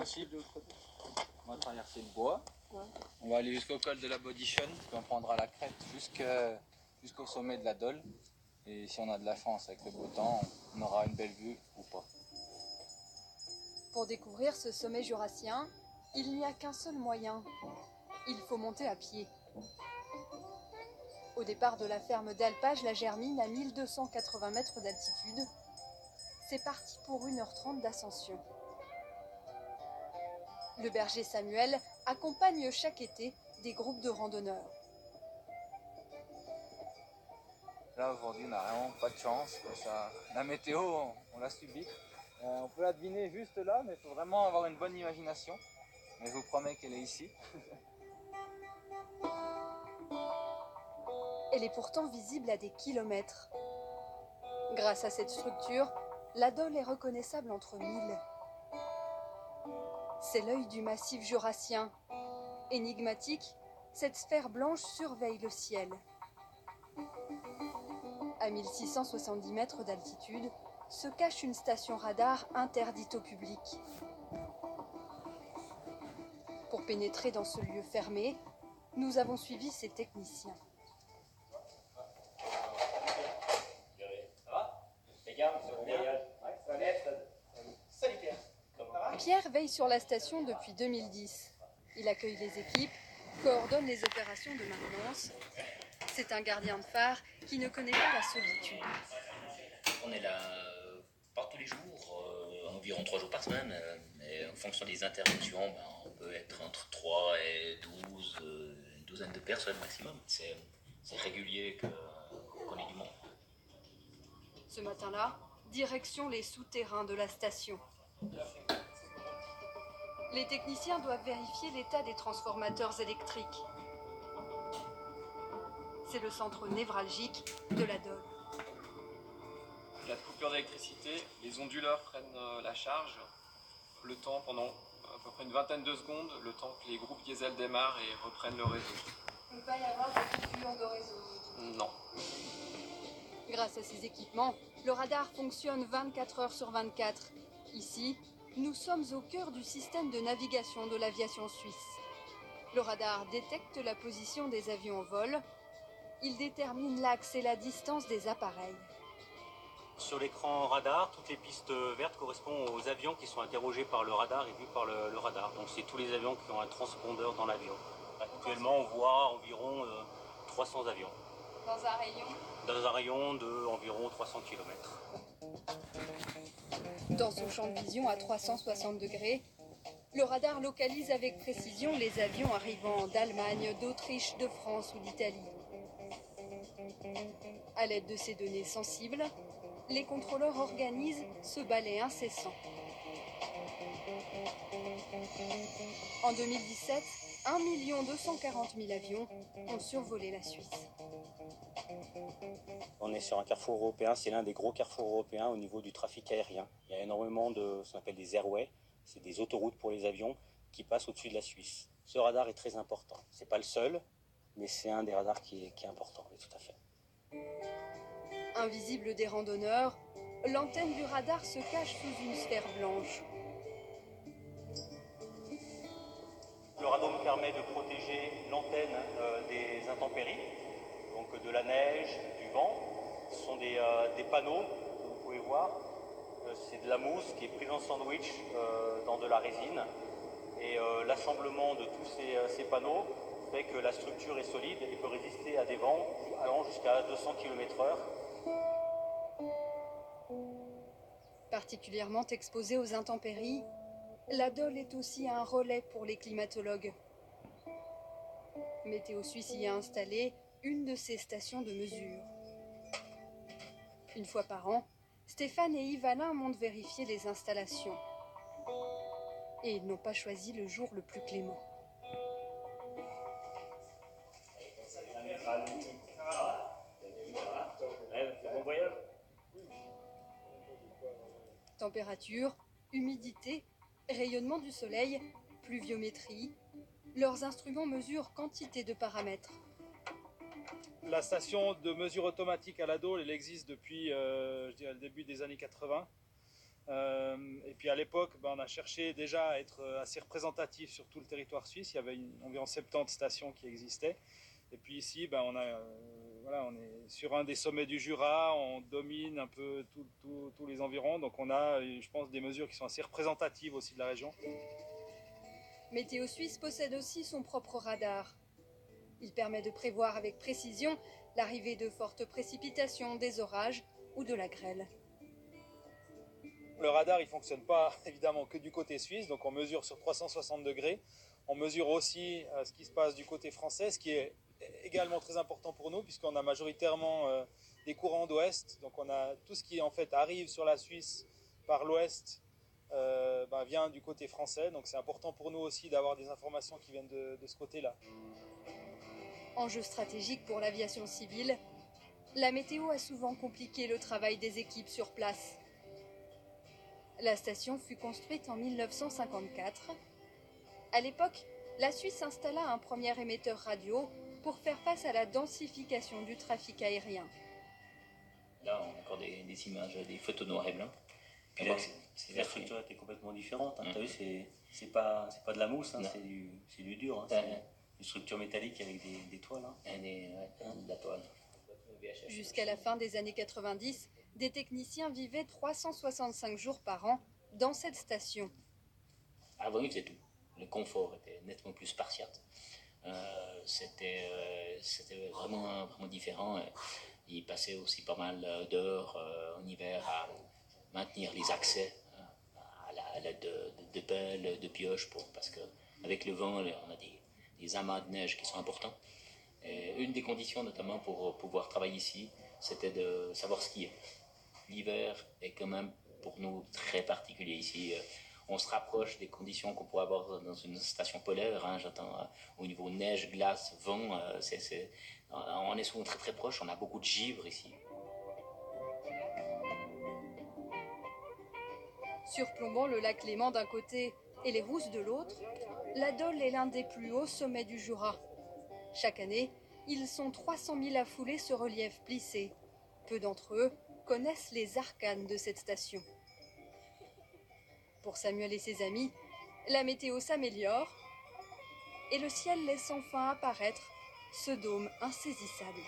principe, on va traverser le bois. Ouais. On va aller jusqu'au col de la Bodichon, puis on prendra la crête jusqu'au sommet de la Dole. Et si on a de la chance avec le beau temps, on aura une belle vue ou pas. Pour découvrir ce sommet jurassien, il n'y a qu'un seul moyen. Il faut monter à pied. Au départ de la ferme d'Alpage-la-Germine à 1280 mètres d'altitude, c'est parti pour 1h30 d'ascension. Le berger Samuel accompagne chaque été des groupes de randonneurs. Là aujourd'hui on n'a vraiment pas de chance, la météo on l'a subie. On peut la deviner juste là, mais il faut vraiment avoir une bonne imagination. Mais je vous promets qu'elle est ici. Elle est pourtant visible à des kilomètres. Grâce à cette structure, la Dole est reconnaissable entre mille. C'est l'œil du massif jurassien. Énigmatique, cette sphère blanche surveille le ciel. À 1670 mètres d'altitude, se cache une station radar interdite au public. Pour pénétrer dans ce lieu fermé, nous avons suivi ces techniciens. Pierre veille sur la station depuis 2010. Il accueille les équipes, coordonne les opérations de maintenance. C'est un gardien de phare qui ne connaît pas la solitude. On est là pas tous les jours, environ 3 jours par semaine. Mais en fonction des interventions, on peut être entre 3 et 12, une douzaine de personnes maximum. C'est régulier qu'on ait du monde. Ce matin-là, direction les souterrains de la station. Les techniciens doivent vérifier l'état des transformateurs électriques. C'est le centre névralgique de la Dole. En cas de coupure d'électricité, les onduleurs prennent la charge, le temps pendant à peu près une vingtaine de secondes, le temps que les groupes diesel démarrent et reprennent le réseau. Il ne peut pas y avoir de coupure de réseau? Non. Grâce à ces équipements, le radar fonctionne 24 heures sur 24. Ici, nous sommes au cœur du système de navigation de l'aviation suisse. Le radar détecte la position des avions en vol. Il détermine l'axe et la distance des appareils. Sur l'écran radar, toutes les pistes vertes correspondent aux avions qui sont interrogés par le radar et vus par le radar. Donc c'est tous les avions qui ont un transpondeur dans l'avion. Actuellement, on voit environ 300 avions. Dans un rayon? Dans un rayon d'environ 300 km. Dans son champ de vision à 360 degrés, le radar localise avec précision les avions arrivant d'Allemagne, d'Autriche, de France ou d'Italie. À l'aide de ces données sensibles, les contrôleurs organisent ce balai incessant. En 2017, 1 240 000 avions ont survolé la Suisse. On est sur un carrefour européen, c'est l'un des gros carrefours européens au niveau du trafic aérien. Il y a énormément de ce qu'on appelle des airways, c'est des autoroutes pour les avions qui passent au-dessus de la Suisse. Ce radar est très important. C'est pas le seul, mais c'est un des radars qui est important, oui, tout à fait. Invisible des randonneurs, l'antenne du radar se cache sous une sphère blanche. Le radar nous permet de protéger l'antenne des intempéries, donc de la neige, du vent. Ce sont des panneaux que vous pouvez voir. C'est de la mousse qui est prise en sandwich dans de la résine. Et l'assemblement de tous ces panneaux fait que la structure est solide et peut résister à des vents allant jusqu'à 200 km/h. Particulièrement exposée aux intempéries, la Dole est aussi un relais pour les climatologues. Météo Suisse y a installé une de ses stations de mesure. Une fois par an, Stéphane et Yves-Alain montent vérifier les installations. Et ils n'ont pas choisi le jour le plus clément. Température, humidité, rayonnement du soleil, pluviométrie, leurs instruments mesurent quantité de paramètres. La station de mesure automatique à la Dole, elle existe depuis je dirais, le début des années 80. Et puis à l'époque, on a cherché déjà à être assez représentatif sur tout le territoire suisse. Il y avait environ 70 stations qui existaient. Et puis ici, on est sur un des sommets du Jura, on domine un peu tous les environs. Donc on a, je pense, des mesures qui sont assez représentatives aussi de la région. Météo Suisse possède aussi son propre radar. Il permet de prévoir avec précision l'arrivée de fortes précipitations, des orages ou de la grêle. Le radar, il ne fonctionne pas évidemment que du côté suisse, donc on mesure sur 360 degrés. On mesure aussi ce qui se passe du côté français, ce qui est également très important pour nous, puisqu'on a majoritairement des courants d'ouest. Donc on a tout ce qui en fait arrive sur la Suisse par l'ouest vient du côté français. Donc c'est important pour nous aussi d'avoir des informations qui viennent de ce côté-là. Enjeu stratégique pour l'aviation civile, la météo a souvent compliqué le travail des équipes sur place. La station fut construite en 1954. À l'époque, la Suisse installa un premier émetteur radio pour faire face à la densification du trafic aérien. Là, on a encore des images, des photos noir et blanc. Puis là, la structure était complètement différente. Hein. Tu as vu, c'est pas de la mousse, hein, c'est du dur. Hein. C'est une structure métallique avec des toiles. Hein. De la toile. Jusqu'à la fin des années 90, des techniciens vivaient 365 jours par an dans cette station. Avant, ils faisaient tout. Le confort était nettement plus spartiate. C'était vraiment différent. Ils passaient aussi pas mal d'heures en hiver à maintenir les accès à l'aide de pelles, de pioches, parce qu'avec le vent, on a des amas de neige qui sont importants. Et une des conditions, notamment pour pouvoir travailler ici, c'était de savoir skier. L'hiver est quand même pour nous très particulier ici. On se rapproche des conditions qu'on pourrait avoir dans une station polaire. Hein, j'entends au niveau neige, glace, vent. On est souvent très très proche. On a beaucoup de givre ici. Surplombant le lac Léman d'un côté et les Rousses de l'autre, la Dole est l'un des plus hauts sommets du Jura. Chaque année, ils sont 300 000 à fouler ce relief plissé. Peu d'entre eux connaissent les arcanes de cette station. Pour Samuel et ses amis, la météo s'améliore et le ciel laisse enfin apparaître ce dôme insaisissable.